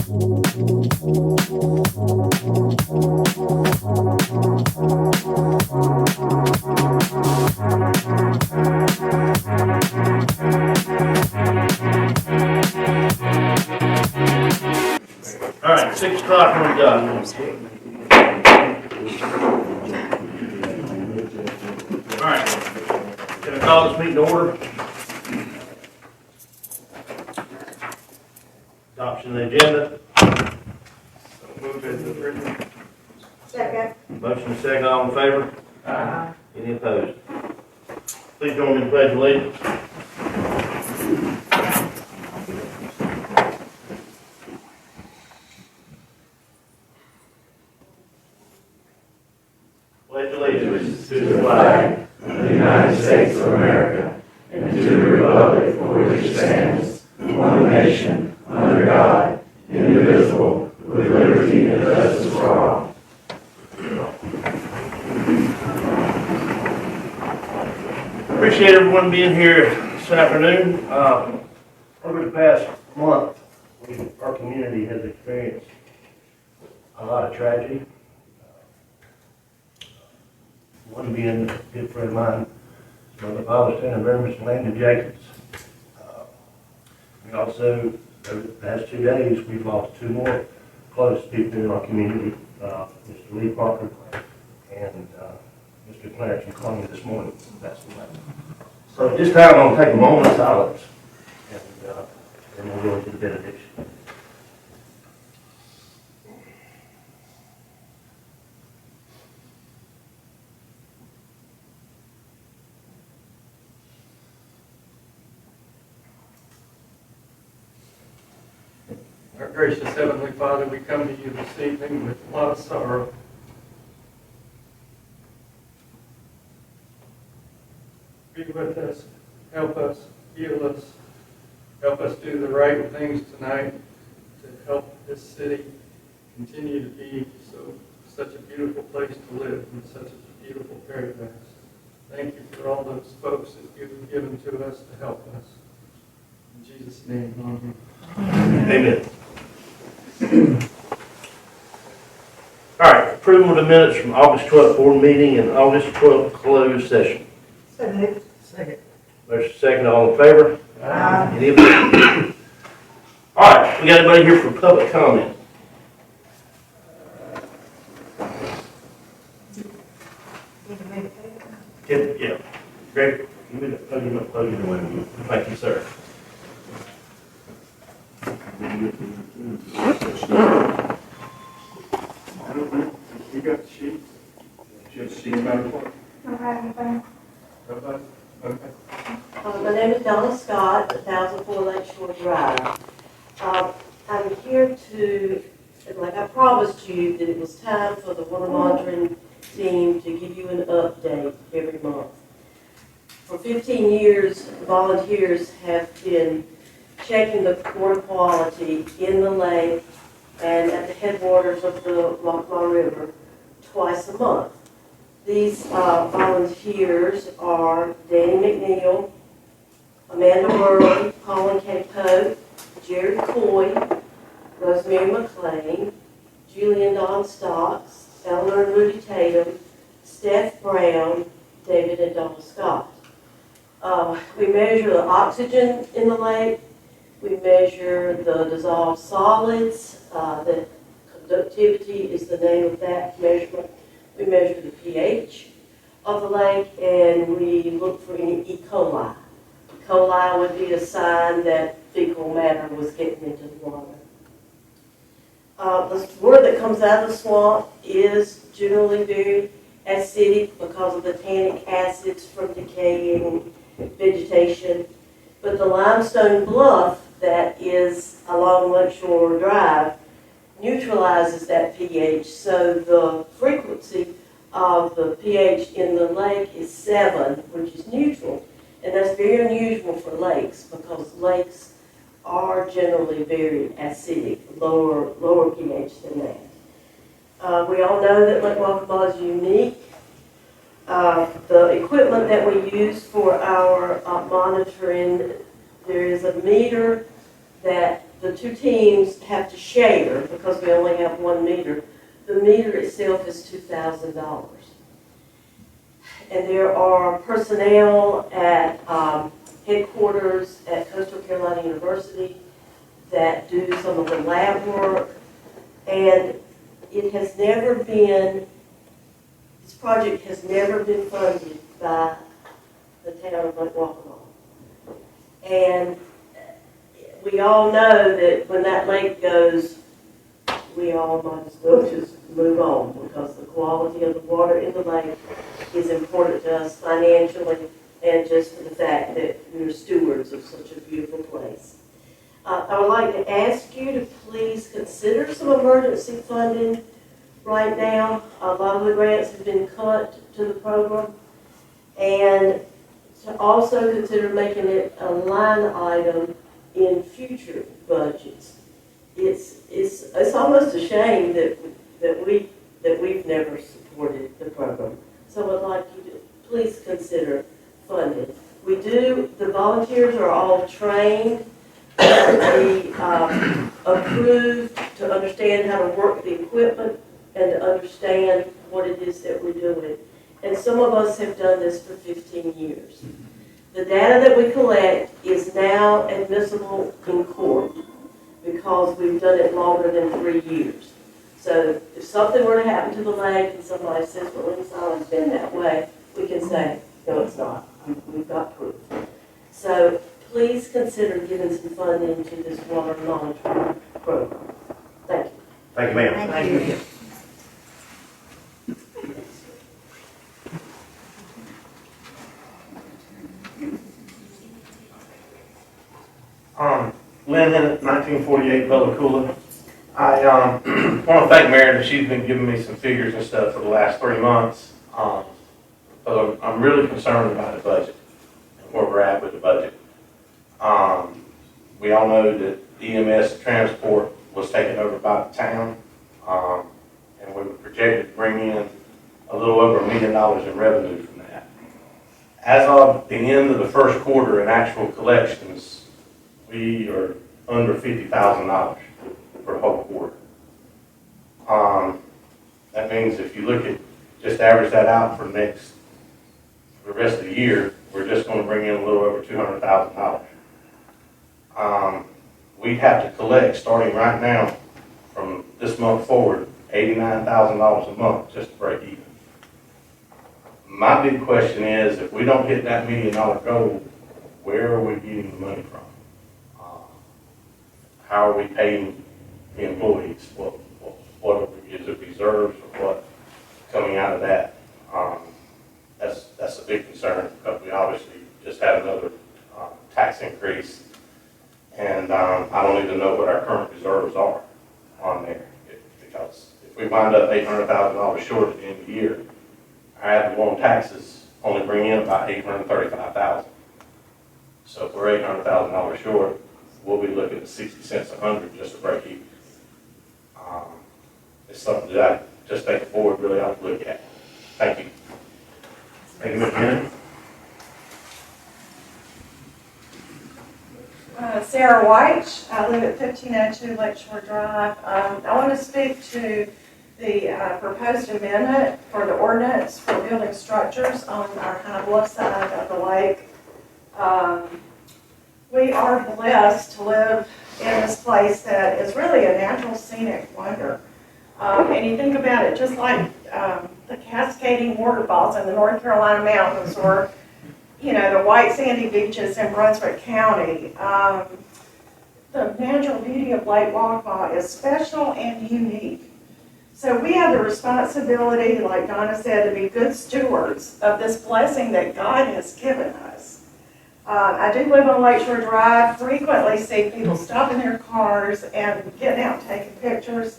All right, 6 o'clock when we're done. All right, can I call this meeting to order? Adoption of the agenda. Second. Motion is second, all in favor? Aye. Any opposed? Please join me in the pledge of allegiance. Pledge allegiance to the flag of the United States of America and to the republic for which it stands, one nation, under God, indivisible, with liberty and justice for all. Appreciate everyone being here this afternoon. Over the past month, our community has experienced a lot of tragedy. One being a good friend of mine, Brother Father Stand Mr. Landon Jacobs. We also, over the past 2 days, we've lost 2 more close people in our community, Mr. Lee Parker and Mr. Clarence McClung this morning. That's the matter. So at this time, I'm going to take a moment of silence, and then we'll go into the benediction. Our gracious Heavenly Father, we come to you this evening with a lot of sorrow. Be with us, help us, heal us, help us do the right things tonight to help this city continue to be such a beautiful place to live and such a beautiful paradise. Thank you for all those folks that you've given to us to help us. In Jesus' name, amen. Amen. All right, approval of the minutes from August 12th board meeting and August 12th closed session. So moved. Second. Motion second, all in favor? Aye. Any opposed? All right, we got anybody here for public comment? Yeah. Greg, give me the podium up closer to one. Thank you, sir. You got the sheet? Just see about it. Nobody? Okay. My name is Donna Scott, 1004 Lakeshore Drive. I'm here to, like I promised you, that it was time for the water monitoring team to give you an update every month. For 15 years, volunteers have been checking the water quality in the lake and at the headwaters of the Waccamaw River twice a month. These volunteers are Danny McNeil, Amanda Burley, Colin K. Pope, Jerry Coy, Rosemary McLean, Julian Don Stocks, Eleanor and Rudy Tatum, Steph Brown, David and Donna Scott. We measure the oxygen in the lake. We measure the dissolved solids. The conductivity is the name of that measurement. We measure the pH of the lake, and we look for any E. coli. E. coli would be a sign that fecal matter was getting into the water. The water that comes out of the swamp is generally very acidic because of the tannic acids from decaying vegetation. But the limestone bluff that is along Lakeshore Drive neutralizes that pH, so the frequency of the pH in the lake is 7, which is neutral. And that's very unusual for lakes because lakes are generally very acidic, lower pH than that. We all know that Lake Waccamaw is unique. The equipment that we use for our monitoring, there is a meter that the two teams have to share because we only have one meter. The meter itself is $2,000. And there are personnel at headquarters at Coastal Carolina University that do some of the lab work. And it has never been, this project has never been funded by the town of Waccamaw. And we all know that when that lake goes, we all might as well just move on because the quality of the water in the lake is important to us financially and just for the fact that we're stewards of such a beautiful place. I would like to ask you to please consider some emergency funding right now. A lot of the grants have been cut to the program, and to also consider making it a line item in future budgets. It's almost a shame that we've never supported the program. So I'd like you to please consider funding. The volunteers are all trained, be approved to understand how to work the equipment and to understand what it is that we're doing. And some of us have done this for 15 years. The data that we collect is now admissible in court because we've done it longer than 3 years. So if something were to happen to the lake and somebody says, well, it's been that way, we can say, no, it's not. We've got proof. So please consider giving some funding to this water monitoring program. Thank you. Thank you, ma'am. Thank you. Lynn Hennett, 1948 Bella. I want to thank Meredith. She's been giving me some figures and stuff for the last 3 months. But I'm really concerned about the budget and where we're at with the budget. We all know that EMS transport was taken over by the town, and we were projected to bring in a little over $1 million in revenue from that. As of the end of the first quarter in actual collections, we are under $50,000 for the whole quarter. That means if you look at, just average that out for the rest of the year, we're just going to bring in a little over $200,000. We'd have to collect, starting right now, from this month forward, $89,000 a month just to break even. My big question is, if we don't hit that $1 million goal, where are we getting the money from? How are we paying the employees? Is it reserves or what coming out of that? That's a big concern because we obviously just had another tax increase, and I don't even know what our current reserves are on there. Because if we wind up $800,000 short at the end of the year, our ad valorem taxes only bring in about $835,000. So if we're $800,000 short, we'll be looking at 60 cents a hundred just to break even. It's something that I just think the board really ought to look at. Thank you. Thank you, Mr. Kennedy. Sarah White. I live at 1502 Lakeshore Drive. I want to speak to the proposed amendment for the ordinance for building structures on our high bluff side of the lake. We are blessed to live in this place that is really a natural scenic wonder. And you think about it, just like the cascading waterfalls in the North Carolina mountains, or the white sandy beaches in Brunswick County. The natural beauty of Lake Waccamaw is special and unique. So we have the responsibility, like Donna said, to be good stewards of this blessing that God has given us. I do live on Lakeshore Drive, frequently see people stopping their cars and getting out and taking pictures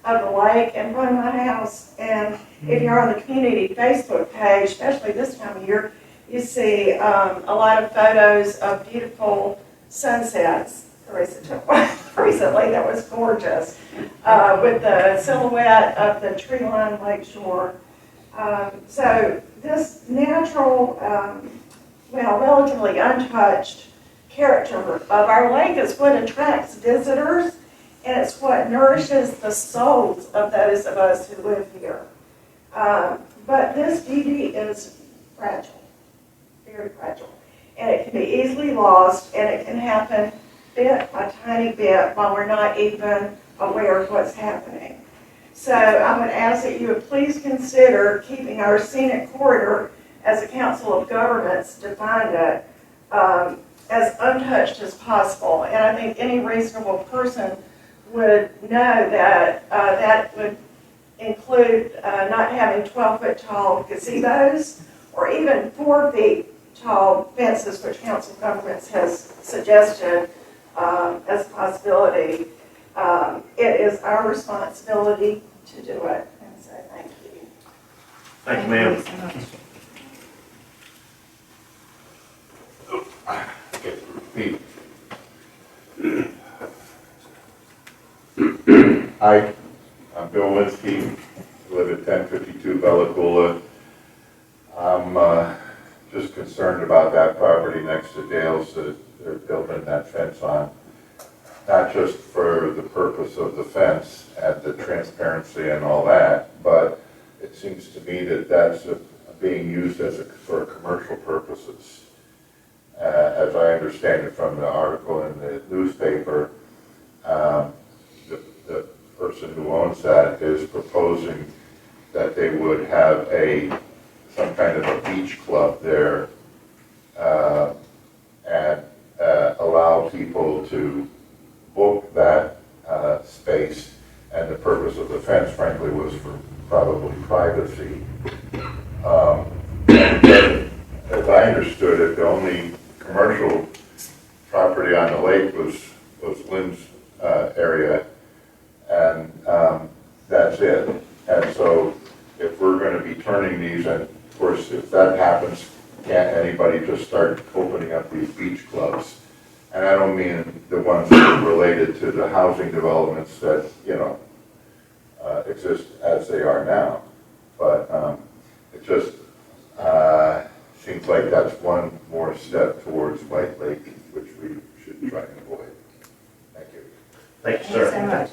of the lake in front of my house. And if you're on the community Facebook page, especially this time of year, you see a lot of photos of beautiful sunsets. Teresa took one recently that was gorgeous, with the silhouette of the tree-lined lakeshore. So this natural, relatively untouched character of our lake. It's what attracts visitors, and it's what nourishes the souls of those of us who live here. But this deed is fragile, very fragile, and it can be easily lost, and it can happen bit by tiny bit while we're not even aware of what's happening. So I would ask that you would please consider keeping our scenic corridor, as the Council of Governments defined it, as untouched as possible. And I think any reasonable person would know that that would include not having 12-foot tall gazebos or even 4 feet tall fences, which Council of Governments has suggested as a possibility. It is our responsibility to do it. And so thank you. Thank you, ma'am. so much. Pete. Hi, I'm Bill Linsky, live at 1052 Bella Coola. I'm just concerned about that property next to Dale's that they're building that fence on. Not just for the purpose of the fence and the transparency and all that, but it seems to me that that's being used for commercial purposes. As I understand it from the article in the newspaper, the person who owns that is proposing that they would have some kind of a beach club there and allow people to book that space. And the purpose of the fence, frankly, was for probably privacy. As I understood it, the only commercial property on the lake was Lynn's area, and that's it. And so if we're going to be turning these, and of course if that happens, can't anybody just start opening up these beach clubs? And I don't mean the ones that are related to the housing developments that, exist as they are now. But it just seems like that's one more step towards White Lake, which we should try and avoid. Thank you. Thank you, Thanks sir. so much.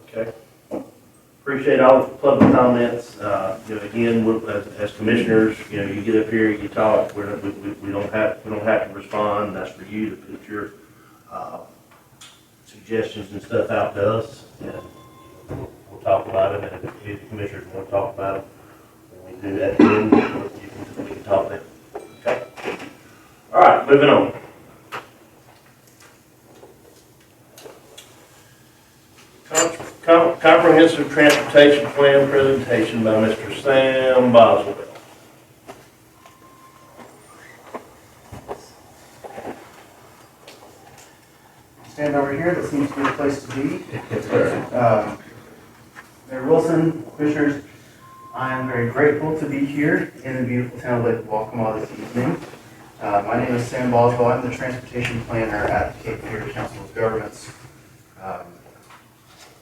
Okay. Appreciate all the public comments. Again, as commissioners, you get up here, you talk. We don't have to respond. That's for you to put your suggestions and stuff out to us, and we'll talk about it. And if the commissioners want to talk about it, we can do that then. We can talk then. Okay. All right, moving on. Comprehensive Transportation Plan presentation by Mr. Sam Boswell. Stand over here, that seems to be the place to be. Mayor Wilson, commissioners, I am very grateful to be here in the beautiful town of Lake Waccamaw this evening. My name is Sam Boswell. I'm the transportation planner at the Cape Fear Council of Governments.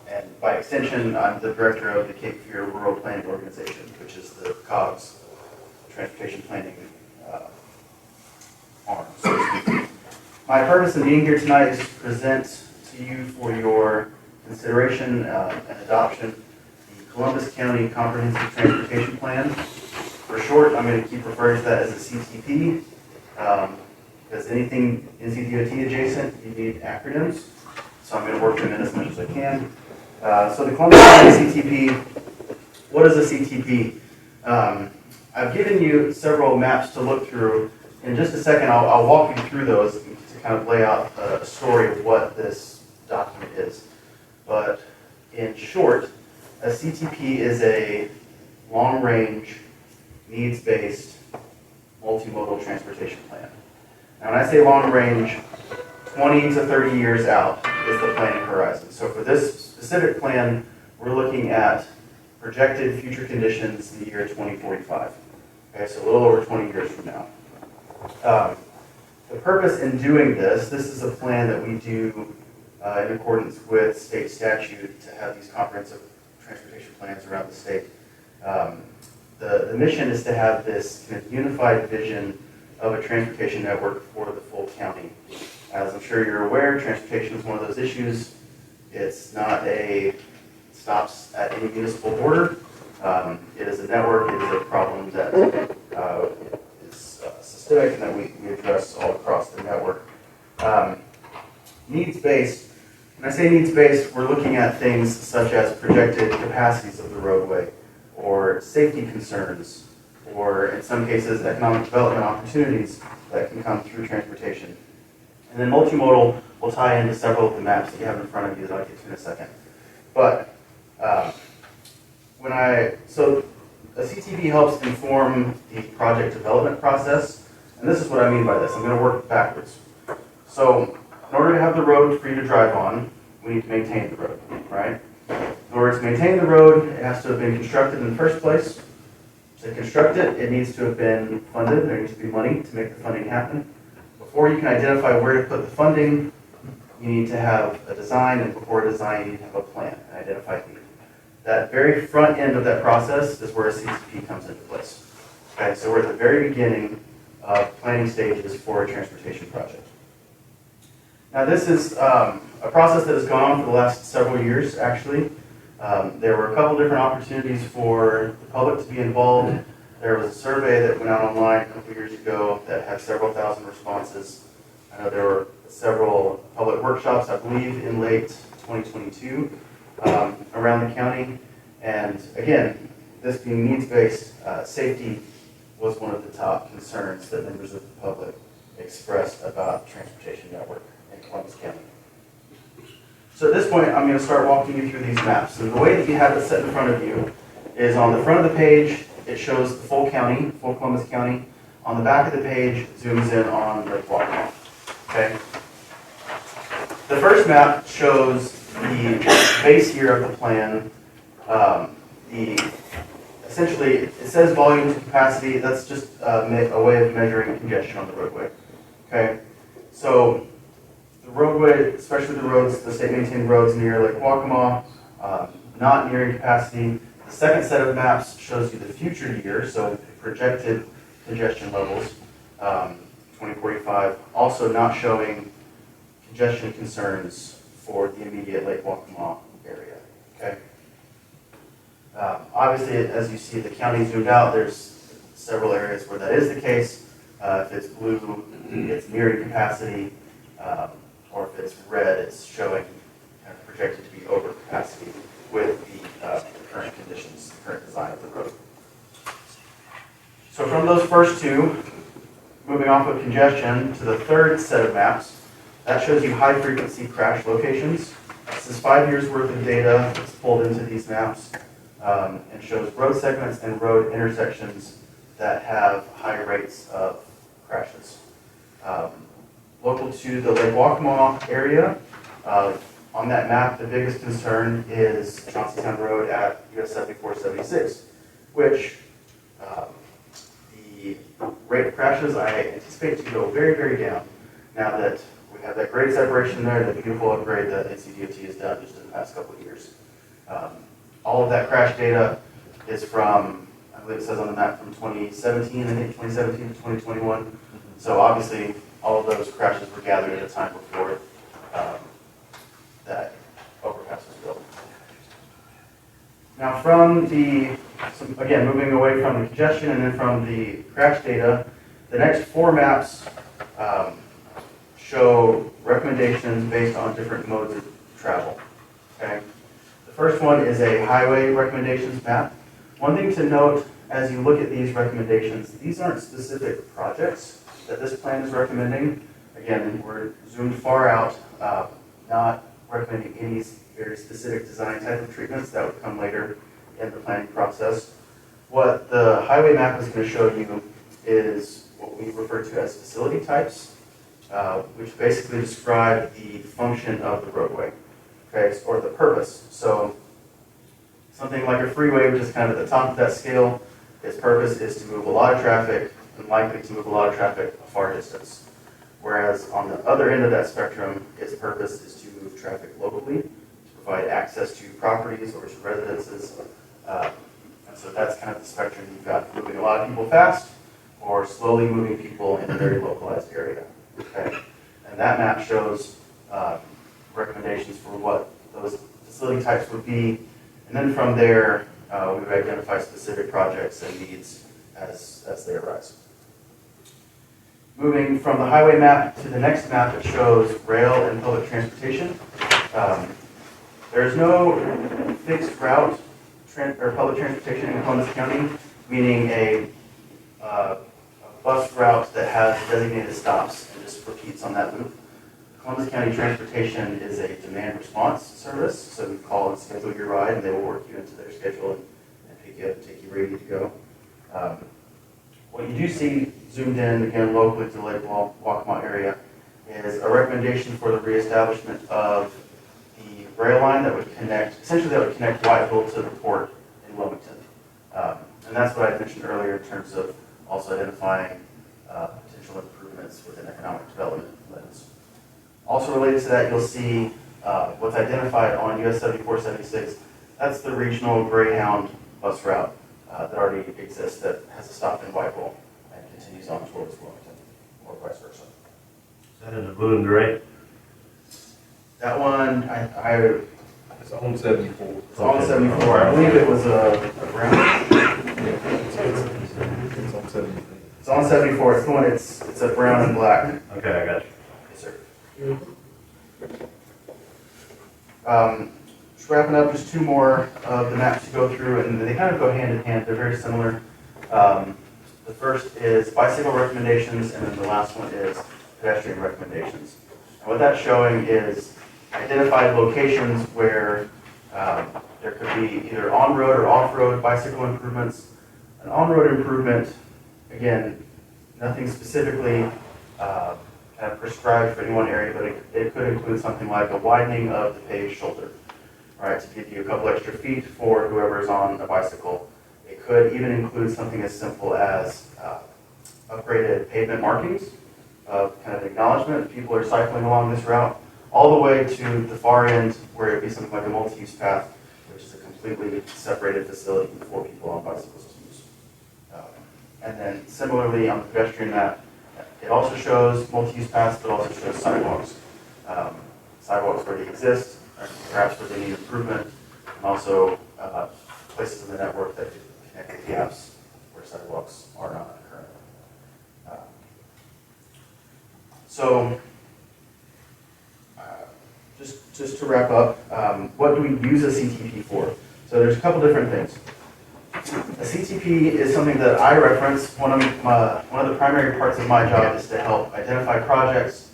And by extension, I'm the director of the Cape Fear Rural Planning Organization, which is the COGS transportation planning arm, so to speak. My purpose in being here tonight is to present to you for your consideration and adoption the Columbus County Comprehensive Transportation Plan. For short, I'm going to keep referring to that as a CTP, because anything NCDOT adjacent, you need acronyms. So I'm going to work them in as much as I can. So the Columbus County CTP, what is a CTP? I've given you several maps to look through. In just a second, I'll walk you through those to kind of lay out a story of what this document is. But in short, a CTP is a long-range, needs-based, multimodal transportation plan. Now when I say long-range, 20 to 30 years out is the planning horizon. So for this specific plan, we're looking at projected future conditions in the year 2045. Okay, so a little over 20 years from now. The purpose in doing this is a plan that we do in accordance with state statute to have these comprehensive transportation plans around the state. The mission is to have this kind of unified vision of a transportation network for the full county. As I'm sure you're aware, transportation is one of those issues. It's not stops at any municipal border. It is a network, it is a problem that is systemic and that we address all across the network. Needs-based, when I say needs-based, we're looking at things such as projected capacities of the roadway, or safety concerns, or in some cases, economic development opportunities that can come through transportation. And then multimodal will tie into several of the maps that you have in front of you that I'll get to in a second. But so a CTV helps inform the project development process, and this is what I mean by this. I'm going to work backwards. So in order to have the road for you to drive on, we need to maintain the road, right? In order to maintain the road, it has to have been constructed in the first place. To construct it, it needs to have been funded. There needs to be money to make the funding happen. Before you can identify where to put the funding, you need to have a design, and before a design, you need to have a plan, an identified need. That very front end of that process is where a CCP comes into place. Okay, so we're at the very beginning of planning stages for a transportation project. Now this is a process that has gone on for the last several years, actually. There were a couple different opportunities for the public to be involved. There was a survey that went out online a couple years ago that had several thousand responses. I know there were several public workshops, I believe, in late 2022 around the county. And again, this being needs-based, safety was one of the top concerns that members of the public expressed about the transportation network in Columbus County. So at this point, I'm going to start walking you through these maps. And the way that you have it set in front of you is on the front of the page, it shows the full county, full Columbus County. On the back of the page, zooms in on Lake Waccamaw. Okay? The first map shows the base year of the plan. Essentially, it says volume to capacity. That's just a way of measuring congestion on the roadway. Okay? So the roadway, especially the roads, the state-maintained roads near Lake Waccamaw, not nearing capacity. The second set of maps shows you the future year, so projected congestion levels, 2045, also not showing congestion concerns for the immediate Lake Waccamaw area. Okay. Obviously, as you see the county zoomed out, there's several areas where that is the case. If it's blue, it's nearing capacity, or if it's red, it's showing kind of projected to be over capacity with the current conditions, the current design of the road. So from those first two, moving off of congestion to the third set of maps, that shows you high-frequency crash locations. This is 5 years worth of data that's pulled into these maps and shows road segments and road intersections that have high rates of crashes. Local to the Lake Waccamaw area, on that map, the biggest concern is Chaunceytown Road at US 7476, which the rate of crashes I anticipate to go very, very down now that we have that great separation there, the beautiful upgrade that NCDOT has done just in the past couple of years. All of that crash data is from, I believe it says on the map, from 2017, I think 2017 to 2021. So obviously, all of those crashes were gathered at a time before that overpass was built. Now again, moving away from the congestion and then from the crash data, the next four maps show recommendations based on different modes of travel. Okay? The first one is a highway recommendations map. One thing to note as you look at these recommendations, these aren't specific projects that this plan is recommending. Again, we're zoomed far out, not recommending any very specific design type of treatments that would come later in the planning process. What the highway map is going to show you is what we refer to as facility types, which basically describe the function of the roadway, okay, or the purpose. So something like a freeway, which is kind of at the top of that scale, its purpose is to move a lot of traffic and likely to move a lot of traffic a far distance. Whereas on the other end of that spectrum, its purpose is to move traffic locally, to provide access to properties or to residences. And so that's kind of the spectrum. You've got moving a lot of people fast or slowly moving people in a very localized area. Okay? And that map shows recommendations for what those facility types would be. And then from there, we would identify specific projects and needs as they arise. Moving from the highway map to the next map, it shows rail and public transportation. There's no fixed route or public transportation in Columbus County, meaning a bus route that has designated stops and just repeats on that loop. Columbus County Transportation is a demand response service, so you call and schedule your ride, and they will work you into their schedule and pick you up and take you where you need to go. What you do see zoomed in, again, locally to the Lake Waccamaw area, is a recommendation for the reestablishment of the rail line that would connect, essentially that would connect Whiteville to the port in Flemington. And that's what I mentioned earlier in terms of also identifying potential improvements within economic development lens. Also related to that, you'll see what's identified on US 7476. That's the regional Greyhound bus route that already exists that has a stop in Whiteville and continues on towards Wilmington, or vice versa. Is that in the blue and gray? That one, It's on 74. it's on 74. I believe it was a brown. It's on 74. It's on 74. It's the one. It's a brown and black. Okay, I got you. Yes, sir. Just wrapping up, just two more of the maps to go through, and they kind of go hand in hand. They're very similar. The first is bicycle recommendations, and then the last one is pedestrian recommendations. And what that's showing is identified locations where there could be either on-road or off-road bicycle improvements. An on-road improvement, again, nothing specifically kind of prescribed for any one area, but it could include something like a widening of the paved shoulder, right, to give you a couple extra feet for whoever's on a bicycle. It could even include something as simple as upgraded pavement markings of kind of acknowledgement that people are cycling along this route, all the way to the far end where it would be something like a multi-use path, which is a completely separated facility for people on bicycles to use. And then similarly on the pedestrian map, it also shows multi-use paths, but also shows sidewalks. Sidewalks where they exist, or perhaps where they need improvement, and also places in the network that could connect the gaps where sidewalks are not currently. So, just to wrap up, what do we use a CTP for? So there's a couple different things. A CTP is something that I reference. One of the primary parts of my job is to help identify projects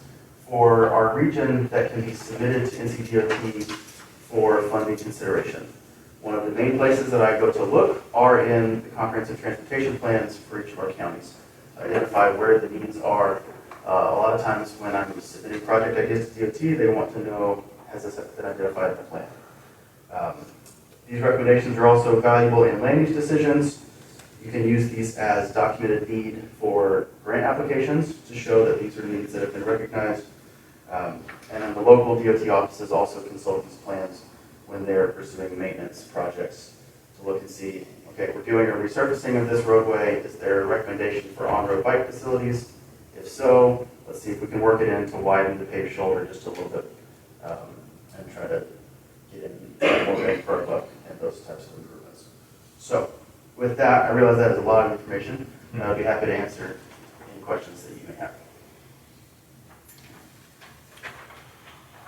for our region that can be submitted to NCDOT for funding consideration. One of the main places that I go to look are in the comprehensive transportation plans for each of our counties. Identify where the needs are. A lot of times when I'm submitting project ideas to DOT, they want to know, has this been identified in the plan? These recommendations are also valuable in land use decisions. You can use these as documented need for grant applications to show that these are needs that have been recognized. And then the local DOT offices also consult these plans when they're pursuing maintenance projects to look and see, okay, we're doing a resurfacing of this roadway. Is there a recommendation for on-road bike facilities? If so, let's see if we can work it in to widen the paved shoulder just a little bit and try to get in more bang for our buck and those types of improvements. So, with that, I realize that is a lot of information, and I'll be happy to answer any questions that you may have.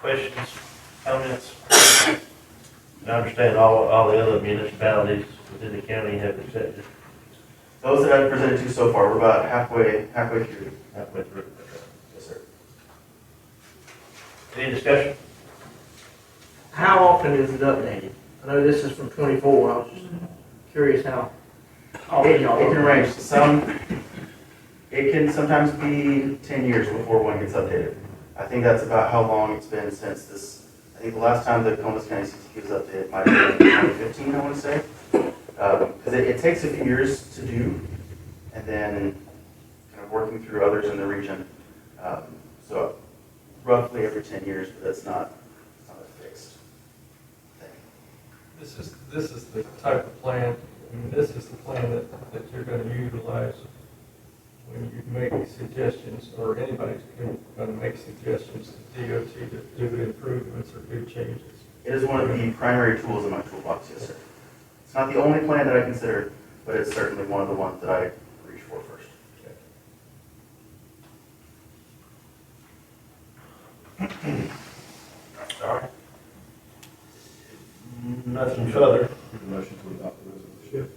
Questions, comments? I understand all the other municipalities within the county have accepted. Those that I've presented to so far, we're about halfway through. Halfway through. Yes, sir. Any discussion? How often is it updated? I know this is from 24, I was just curious how often It y'all can update. range. It can sometimes be 10 years before one gets updated. I think that's about how long it's been since this. I think the last time the Columbus County CTP was updated might have been 2015, I want to say. Because it takes a few years to do, and then kind of working through others in the region. So roughly every 10 years, but that's not fixed. this is the type of plan, I mean, this is the plan that you're gonna utilize when you make suggestions, or anybody's gonna make suggestions to DOT to do improvements or do changes. It is one of the primary tools in my toolbox, yes, sir. It's not the only plan that I consider, but it's certainly one of the ones that I reach for first. All right. Nothing further. Motion to adopt the resolution.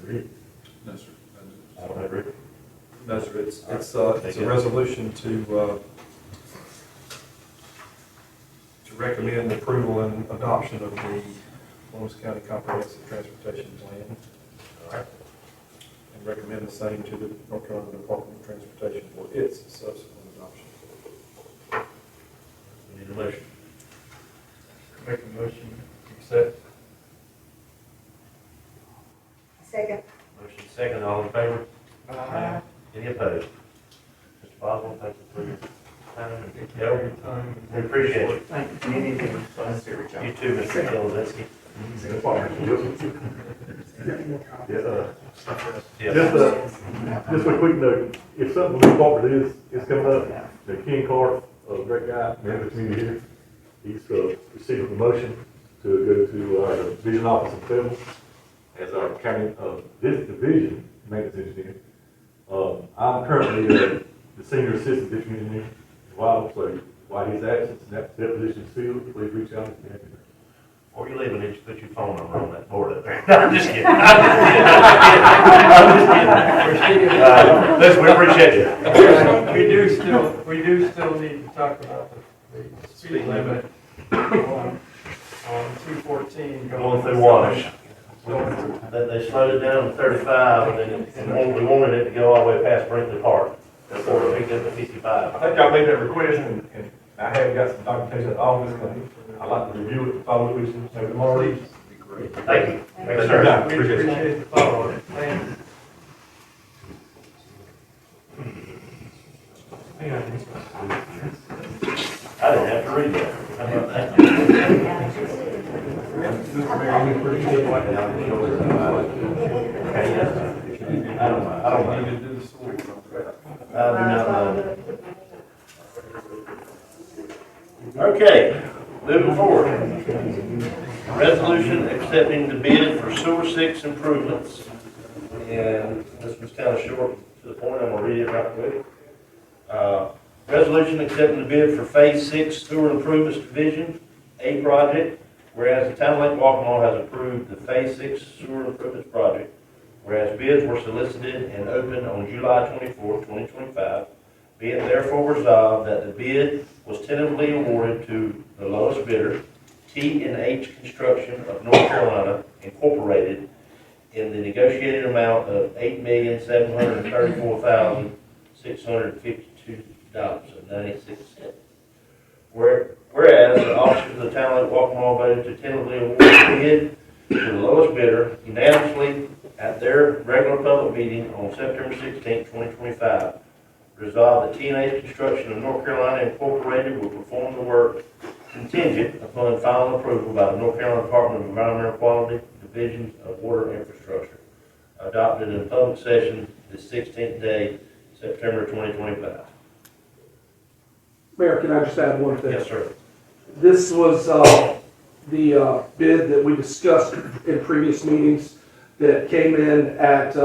Read. No, sir. I don't have read. No, sir, it's a resolution to recommend approval and adoption of the Columbus County Comprehensive Transportation Plan. All right. And recommend the same to the North Carolina Department of Transportation for its subsequent adoption. We need a motion. Make a motion to accept. Second. Motion second, all in favor? Any opposed? Mr. Boswell, thank you for your time and Every help. time. We appreciate it. Thank you. If you need anything, don't hesitate to reach out. You too, Mr. Jelzewski. Just a quick note, if something Lee Parker is coming up, the Ken Clark, a great guy, man of the community here, he's received a promotion to go to our division office in Faircloth as our county division maintenance engineer. I'm currently the senior assistant district engineer. So while he's absent and that position is filled, please reach out if you have any. Before you leave, I need you to put your phone number on that board up there. No, I'm just kidding. I'm just kidding. Listen, we appreciate you. We do still need to talk about the speed limit on 214 Going through Wallace. They slowed it down to 35, and then we wanted it to go all the way past Brinkley Park. Before we picked up to 55. I think y'all made that request, and I have got some documentation at the office, and I'd like to review it, follow it with you, maybe tomorrow. Thank you. Thank you, We sir. appreciate the follow-up. Thank you. I didn't have to read that. How about that? I don't mind. I do not mind. Okay, moving forward. Resolution accepting the bid for sewer 6 improvements. And this was kind of short to the point, I'm gonna read it right quick. Resolution accepting the bid for Phase 6 Sewer Improvements Division A project, whereas the town of Lake Waccamaw has approved the Phase 6 Sewer Improvements project, whereas bids were solicited and opened on July 24, 2025, be it therefore resolved that the bid was tentatively awarded to the lowest bidder, T&H Construction of North Carolina, Incorporated, in the negotiated amount of $8,734,652.96. Whereas the officers of the town of Lake Waccamaw voted to tentatively award the bid to the lowest bidder unanimously at their regular public meeting on September 16, 2025. Resolved that T&H Construction of North Carolina Incorporated will perform the work contingent upon final approval by the North Carolina Department of Environmental Quality, Division of Water Infrastructure, adopted in public session the 16th day, September 2025. Mayor, can I just add one thing? Yes, sir. This was the bid that we discussed in previous meetings that came in at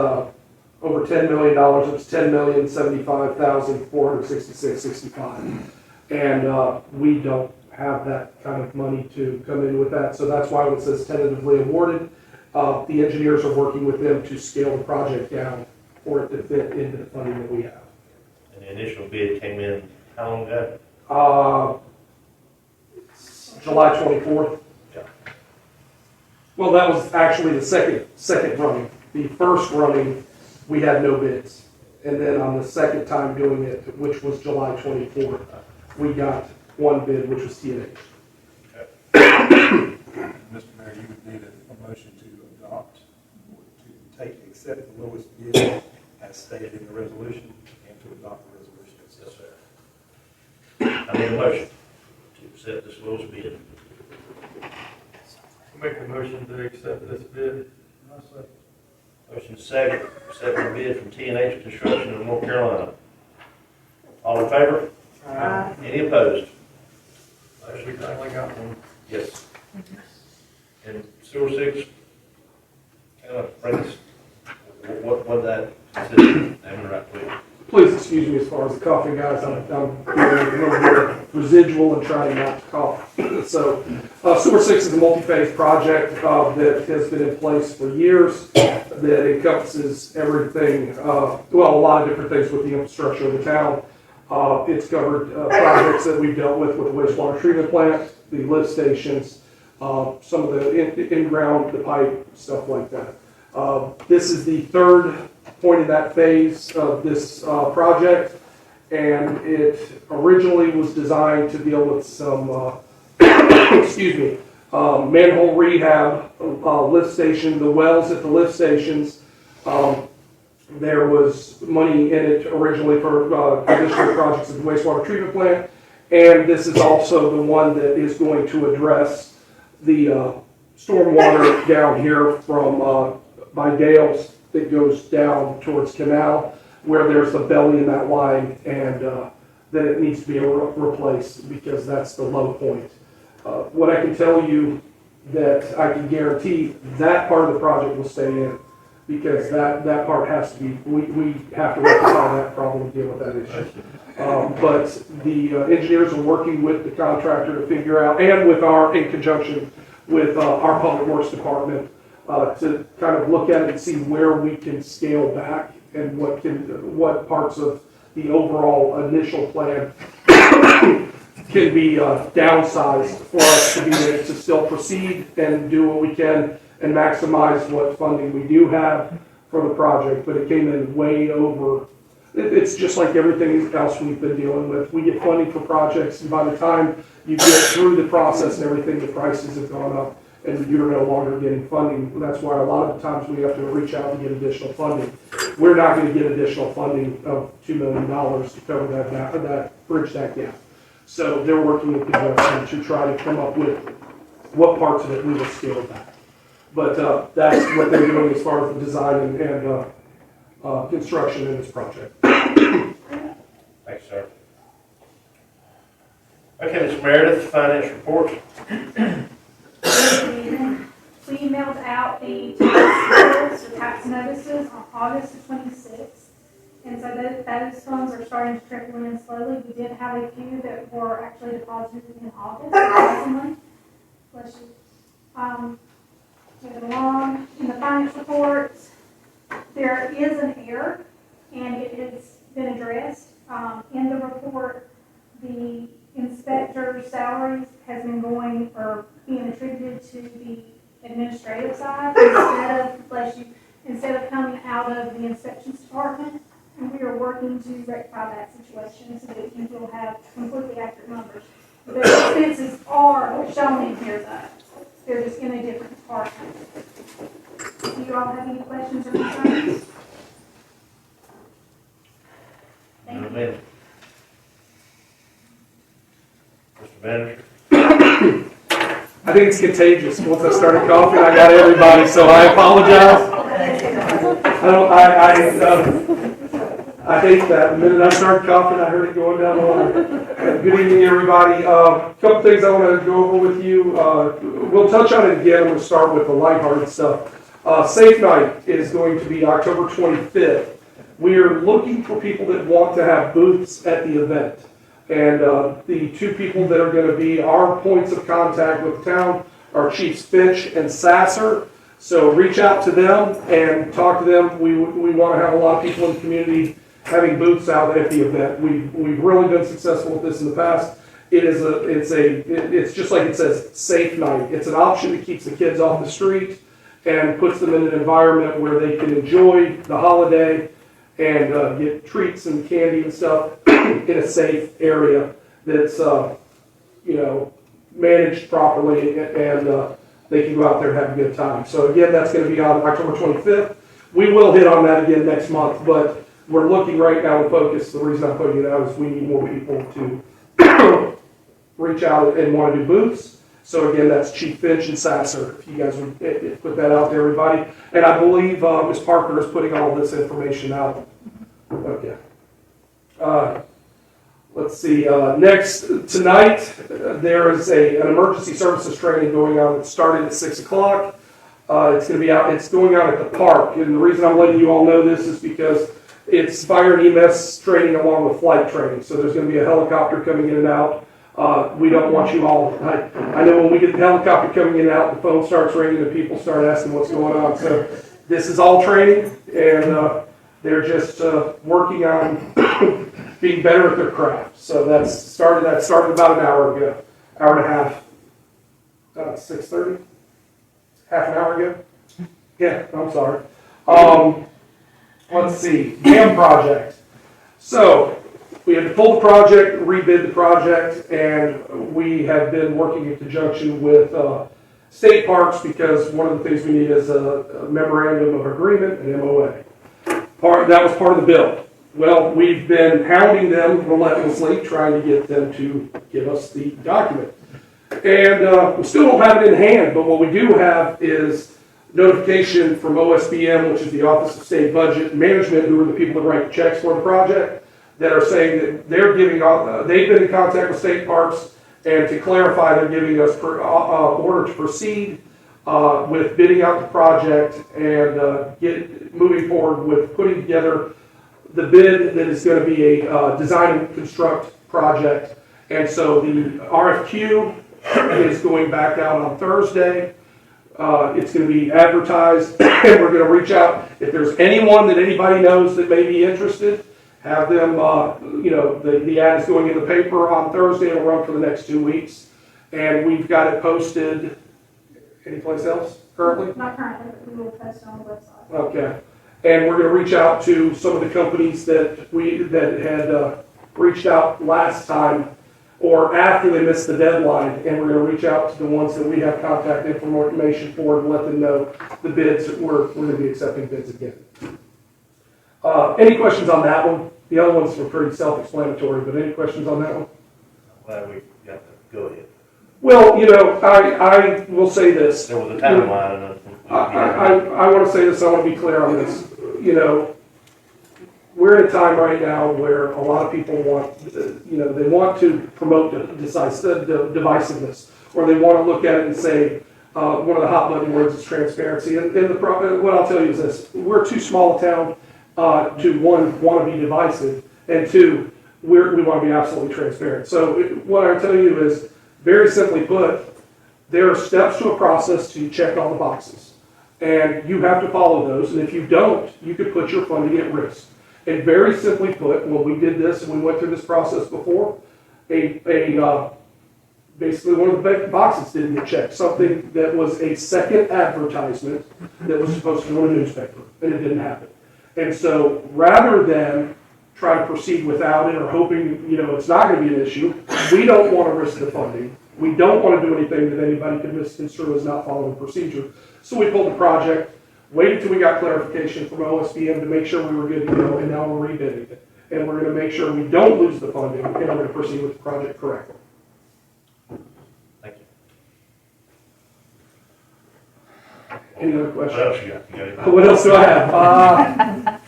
over $10 million. It was $10,075,466.65. And we don't have that kind of money to come in with that. So that's why when it says tentatively awarded, the engineers are working with them to scale the project down for it to fit into the funding that we have. And the initial bid came in how long ago? July 24th. Yeah. Well, that was actually the second running. The first running, we had no bids. And then on the second time doing it, which was July 24th, we got one bid, which was TNH. Mr. Mayor, you would need a motion to adopt, or to accept the lowest bid as stated in the resolution, and to adopt the resolution itself. Yes, sir. I need a motion to accept this lowest bid. Make a motion to accept this bid. Motion second, accepting the bid from T&H Construction of North Carolina. All in favor? Any opposed? We finally got one. Yes. And sewer six, brings, what that, I'm right with. Please excuse me as far as the coughing, guys. I'm feeling a little bit of residual and trying not to cough. So, Sewer 6 is a multi-phase project that has been in place for years, that encompasses everything, well, a lot of different things with the infrastructure of the town. It's covered projects that we've dealt with the wastewater treatment plant, the lift stations, some of the in-ground, the pipe, stuff like that. This is the third point in that phase of this project, and it originally was designed to deal with some, excuse me, manhole rehab, lift station, the wells at the lift stations. There was money in it originally for additional projects at the wastewater treatment plant, and this is also the one that is going to address the stormwater down here from by Dale's that goes down towards Canal, where there's a belly in that line, and that it needs to be replaced because that's the low point. What I can tell you that I can guarantee, that part of the project will stay in, because that part has to be, we have to rectify that problem and deal with that issue. But the engineers are working with the contractor to figure out, and with in conjunction with our public works department, to kind of look at it and see where we can scale back and what parts of the overall initial plan can be downsized for us to be able to still proceed and do what we can and maximize what funding we do have for the project. But it came in way over. It's just like everything else we've been dealing with. We get funding for projects, and by the time you get through the process and everything, the prices have gone up, and you're no longer getting funding. That's why a lot of the times we have to reach out to get additional funding. We're not going to get additional funding of $2 million to cover that bridge that gap. So they're working in conjunction to try to come up with what parts of it we will scale back. But that's what they're doing as far as the design and construction in this project. Thanks, sir. Okay, Ms. Meredith, finance report. We emailed out the tax bills or tax notices on August the 26th. And so those funds are starting to trickle in slowly. We did have a few that were actually deposited in August, surprisingly. Bless you. Moving along, in the finance reports, there is an error, and it has been addressed. In the report, the inspector's salaries has been going, or being attributed to the administrative side instead of coming out of the inspections department. And we are working to rectify that situation so that you will have completely accurate numbers. The expenses are shown in here, though. They're just in a different department. Do you all have any questions or concerns? Thank you. Mr. Manager. I think it's contagious. Once I started coughing, I got everybody, so I apologize. I hate that. The minute I started coughing, I heard it going down the line. Good evening, everybody. A couple things I want to go over with you. We'll touch on it again. I'm going to start with the lighthearted stuff. Safe Night is going to be October 25th. We are looking for people that want to have booths at the event. And the two people that are going to be our points of contact with the town are Chiefs Finch and Sasser. So reach out to them and talk to them. We want to have a lot of people in the community having booths out at the event. We've really been successful with this in the past. It's just like it says, Safe Night. It's an option that keeps the kids off the street and puts them in an environment where they can enjoy the holiday and get treats and candy and stuff in a safe area that's managed properly, and they can go out there and have a good time. So again, that's going to be on October 25th. We will hit on that again next month, but we're looking right now to focus. The reason I'm putting it out is we need more people to reach out and want to do booths. So again, that's Chief Finch and Sasser, if you guys would put that out to everybody. And I believe Ms. Parker is putting all this information out. Okay. Let's see, next, tonight, there is an emergency services training going on. It's starting at 6 o'clock. It's going to be out, it's going on at the park. And the reason I'm letting you all know this is because it's fire and EMS training along with flight training. So there's going to be a helicopter coming in and out. We don't want you all, I know when we get the helicopter coming in and out, the phone starts ringing and people start asking what's going on. So this is all training, and they're just working on being better at their craft. So that started about an hour ago, hour and a half, 6:30, half an hour ago. Yeah, I'm sorry. Let's see, dam project. So we had to pull the project, rebid the project, and we have been working in conjunction with state parks because one of the things we need is a memorandum of agreement, an MOA. That was part of the bill. Well, we've been hounding them relentlessly, trying to get them to give us the document. And we still don't have it in hand, but what we do have is notification from OSBM, which is the Office of State Budget Management, who are the people that write the checks for the project, that are saying that they're giving, they've been in contact with state parks, and to clarify, they're giving us order to proceed with bidding out the project and moving forward with putting together the bid that is going to be a design and construct project. And so the RFQ is going back out on Thursday. It's going to be advertised, and we're going to reach out. If there's anyone that anybody knows that may be interested, have them, the ad is going in the paper on Thursday. It'll run for the next 2 weeks. And we've got it posted anyplace else currently? Not currently, but we will post it on the website. Okay. And we're going to reach out to some of the companies that had reached out last time or after they missed the deadline, and we're going to reach out to the ones that we have contact information for and let them know the bids that we're going to be accepting bids again. Any questions on that one? The other ones were pretty self-explanatory, but any questions on that one? Glad we got to go ahead. Well, I will say this. There was a timeline. I want to say this. I want to be clear on this. We're in a time right now where a lot of people want, they want to promote divisiveness, or they want to look at it and say, one of the hot button words is transparency. And what I'll tell you is this: we're too small a town to, one, want to be divisive, and two, we want to be absolutely transparent. So what I tell you is, very simply put, there are steps to a process to check all the boxes, and you have to follow those. And if you don't, you could put your funding at risk. And very simply put, when we did this and we went through this process before, basically one of the boxes didn't get checked. Something that was a second advertisement that was supposed to go in a newspaper, and it didn't happen. And so rather than try to proceed without it or hoping, it's not going to be an issue, we don't want to risk the funding. We don't want to do anything that anybody could misconstrue as not following procedure. So we pulled the project, waited until we got clarification from OSBM to make sure we were good to go, and now we're rebidding it. And we're going to make sure we don't lose the funding, and we're going to proceed with the project correctly. Thank you. Any other questions? What else you got? What else do I have?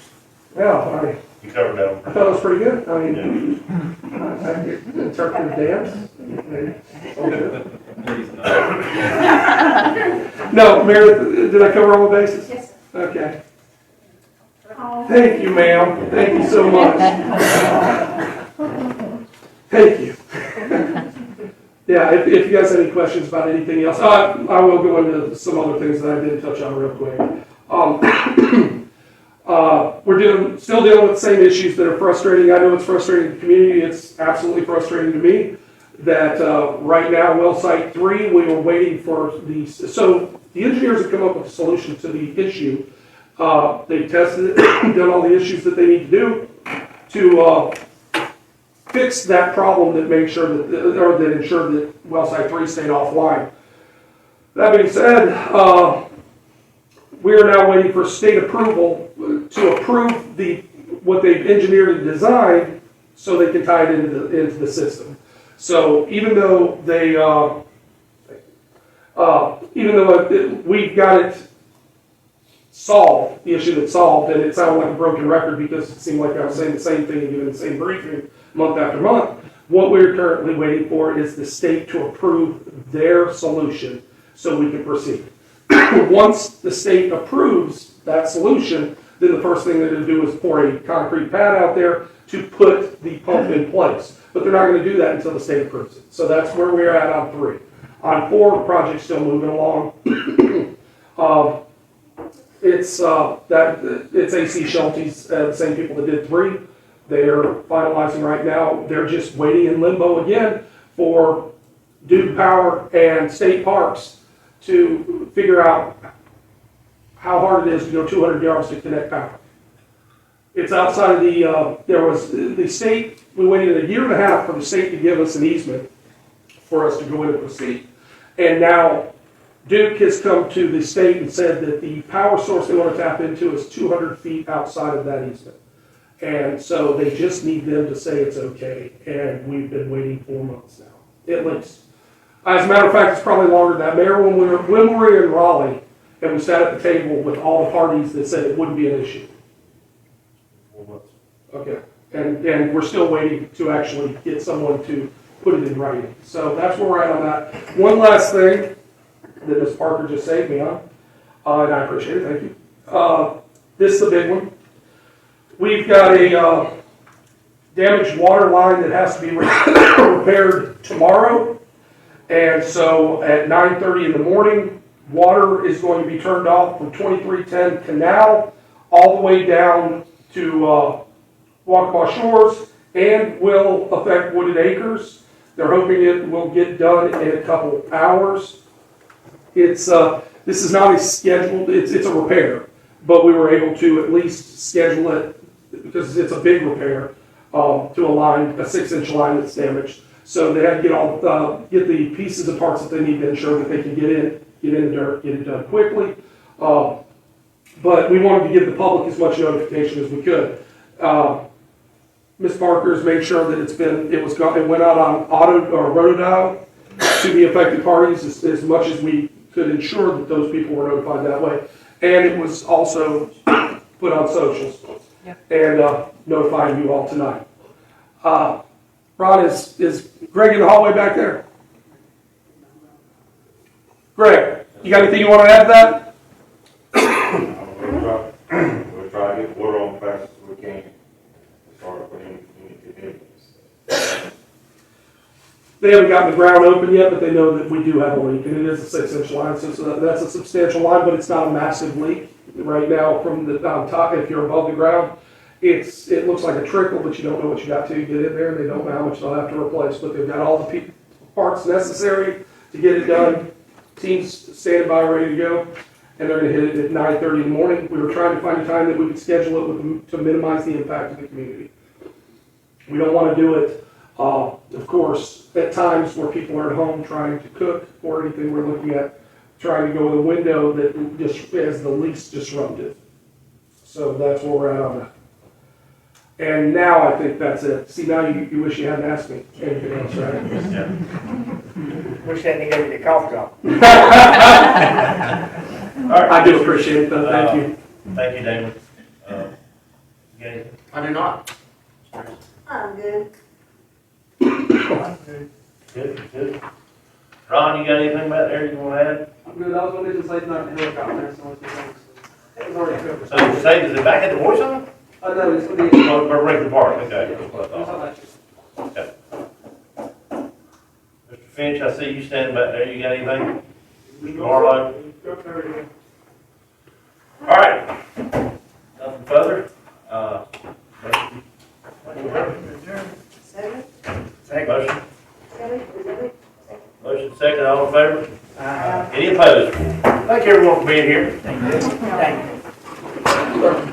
You covered that one. I thought it was pretty good. I mean, I interpreted dance. No, Meredith, did I cover all the bases? Yes, sir. Okay. Thank you, ma'am. Thank you so much. Thank you. Yeah, if you guys have any questions about anything else, I will go into some other things that I didn't touch on real quick. We're still dealing with the same issues that are frustrating. I know it's frustrating to the community. It's absolutely frustrating to me that right now, well site 3, we were waiting for so the engineers have come up with a solution to the issue. They've tested it, done all the issues that they need to do to fix that problem that ensured that well site 3 stayed offline. That being said, we are now waiting for state approval to approve what they've engineered and designed so they can tie it into the system. So even though even though we've got it solved, the issue that's solved, and it sounded like a broken record because it seemed like I was saying the same thing and giving the same briefing month after month. What we're currently waiting for is the state to approve their solution so we can proceed. Once the state approves that solution, then the first thing they're going to do is pour a concrete pad out there to put the pump in place. But they're not going to do that until the state approves it. So that's where we're at on 3. On 4, the project's still moving along. It's AC Shelties, the same people that did 3. They're finalizing right now. They're just waiting in limbo again for Duke Power and State Parks to figure out how hard it is to go 200 yards to connect power. It's outside of the state, we waited a year and a half for the state to give us an easement for us to go in and proceed. And now Duke has come to the state and said that the power source they want to tap into is 200 feet outside of that easement. And so they just need them to say it's okay. And we've been waiting 4 months now, at least. As a matter of fact, it's probably longer than that. Mayor, when we were in Raleigh, and we sat at the table with all the parties that said it wouldn't be an issue. 4 months. Okay. And we're still waiting to actually get someone to put it in writing. So that's where we're at on that. One last thing that Ms. Parker just saved me on, and I appreciate it, thank you. This is the big one. We've got a damaged water line that has to be repaired tomorrow. And so at 9:30 in the morning, water is going to be turned off from 2310 Canal all the way down to Waccamaw Shores and will affect Wooded Acres. They're hoping it will get done in a couple hours. This is not a scheduled, it's a repair, but we were able to at least schedule it because it's a big repair to a line, a 6-inch line that's damaged. So they had to get the pieces and parts that they need to ensure that they can get in the dirt, get it done quickly. But we wanted to give the public as much notification as we could. Ms. Parker's made sure that it went out on auto or rotodial to the affected parties as much as we could ensure that those people were notified that way. And it was also put on socials and notifying you all tonight. Ron, is Greg in the hallway back there? Greg, you got anything you want to add to that? We'll try to get the water on as fast as we can. As far as any convenience. They haven't gotten the ground open yet, but they know that we do have a leak, and it is a 6-inch line, so that's a substantial line, but it's not a massive leak. Right now, from the top, if you're above the ground, it looks like a trickle, but you don't know what you got till you get in there, and they don't know how much they'll have to replace, but they've got all the parts necessary to get it done. Teams standing by, ready to go, and they're going to hit it at 9:30 in the morning. We were trying to find a time that we could schedule it with them to minimize the impact of the community. We don't want to do it, of course, at times where people are at home trying to cook or anything. We're looking at trying to go with a window that just is the least disruptive. So that's where we're at on that. And now I think that's it. See, now you wish you hadn't asked me anything else, right? Yeah. Wish I hadn't gave you the cough drop. All right. I do appreciate it, though. Thank you. Thank you, Damon. Okay. I do not. I'm good. Good. Ron, you got anything about there you want to add? I'm good. I was going to just say tonight the helicopter, so it was already covered. So say, is it back at the voice on? No, it's going to be. Or Regular Park, okay. Okay. Mr. Finch, I see you standing back there. You got anything? Mr. Marlowe? All right. Nothing further. Second. Motion second, all in favor? Any opposed? Thank you everyone for being here. Thank you.